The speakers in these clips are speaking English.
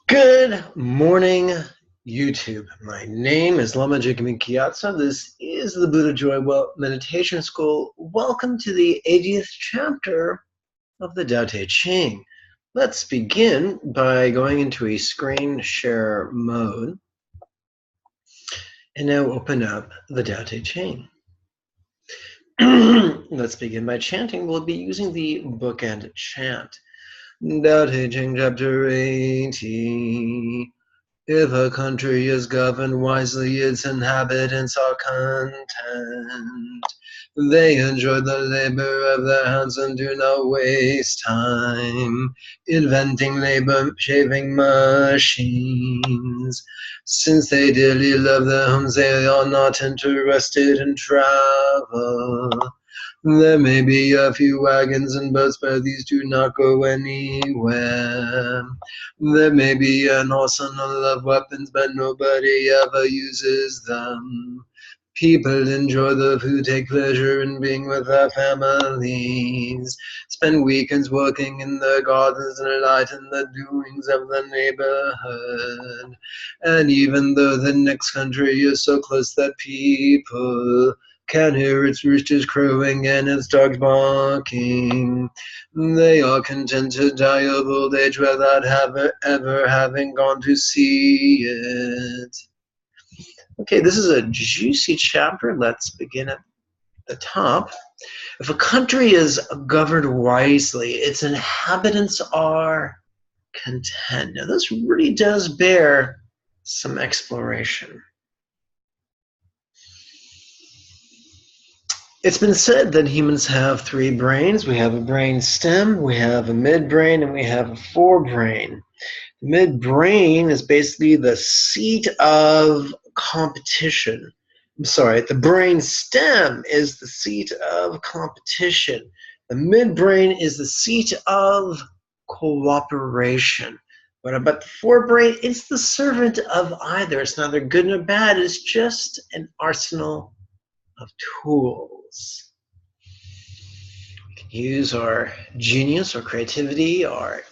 Good morning, YouTube. My name is Lama Jigme Kyatso. This is the Buddha Joy Well Meditation School. Welcome to the 80th chapter of the Tao Te Ching. Let's begin by going into a screen share mode and now open up the Tao Te Ching. Let's begin by chanting. We'll be using the bookend chant. Tao Te Ching chapter 80. If a country is governed wisely, its inhabitants are content. They enjoy the labor of their hands and do not waste time inventing labor-saving machines. Since they dearly love their homes, they are not interested in travel. There may be a few wagons and boats, but these do not go anywhere. There may be an arsenal of weapons, but nobody ever uses them. People enjoy the food, take pleasure in being with their families, spend weekends working in their gardens and lighten the doings of the neighborhood. And even though the next country is so close that people can hear its roosters crowing and its dogs barking, they are content to die of old age without ever having gone to see it. Okay, this is a juicy chapter. Let's begin at the top. If a country is governed wisely, its inhabitants are content. Now, this really does bear some exploration. It's been said that humans have three brains. We have a brain stem, we have a midbrain, and we have a forebrain. The midbrain is basically the seat of competition. I'm sorry, the brain stem is the seat of competition. The midbrain is the seat of cooperation. What about the forebrain? It's the servant of either. It's neither good nor bad. It's just an arsenal of tools. We can use our genius, our creativity, our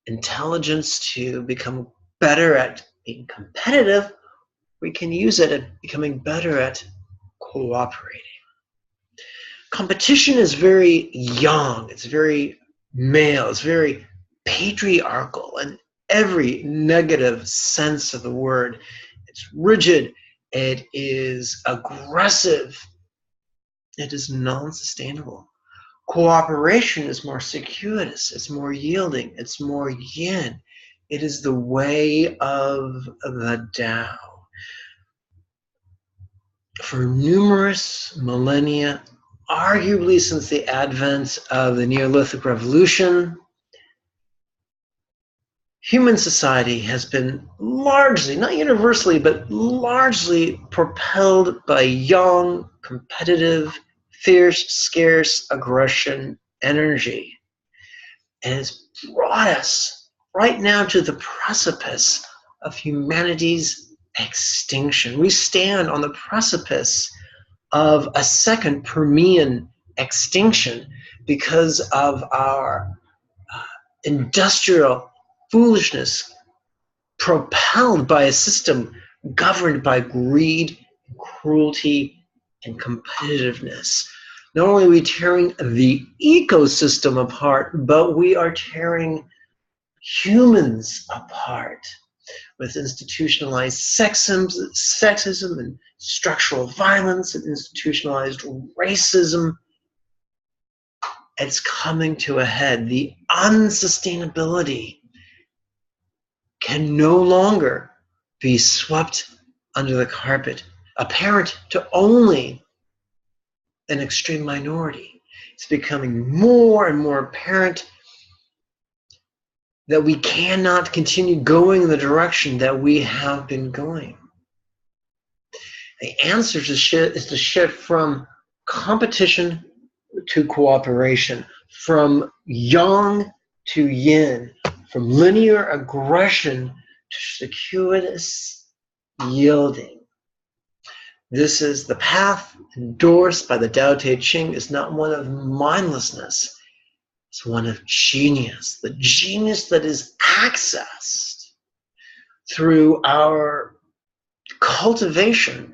intelligence to become better at being competitive. We can use it at becoming better at cooperating. Competition is very young, it's very male, it's very patriarchal in every negative sense of the word. It's rigid, it is aggressive, it is non-sustainable. Cooperation is more circuitous, it's more yielding, it's more yin. It is the way of the Tao. For numerous millennia, arguably since the advent of the Neolithic Revolution, human society has been largely, not universally, but largely propelled by young, competitive, fierce, scarce aggression energy. And it's brought us right now to the precipice of humanity's extinction. We stand on the precipice of a second Permian extinction because of our industrial foolishness propelled by a system governed by greed, cruelty, and competitiveness. Not only are we tearing the ecosystem apart, but we are tearing humans apart with institutionalized sexism and structural violence and institutionalized racism. It's coming to a head. The unsustainability can no longer be swept under the carpet, apparent to only an extreme minority. It's becoming more and more apparent that we cannot continue going in the direction that we have been going. The answer is to shift from competition to cooperation, from yang to yin, from linear aggression to circuitous yielding. This is the path endorsed by the Tao Te Ching. Is not one of mindlessness. It's one of genius, the genius that is accessed through our cultivation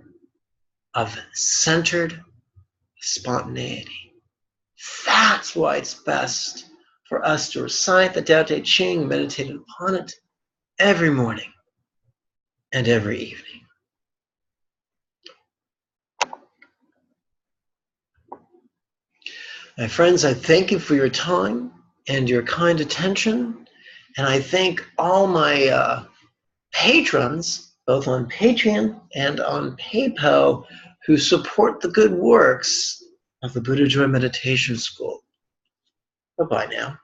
of centered spontaneity. That's why it's best for us to recite the Tao Te Ching, meditate upon it every morning and every evening. My friends, I thank you for your time and your kind attention, and I thank all my patrons, both on Patreon and on PayPal, who support the good works of the Buddha Joy Meditation School. Bye-bye now.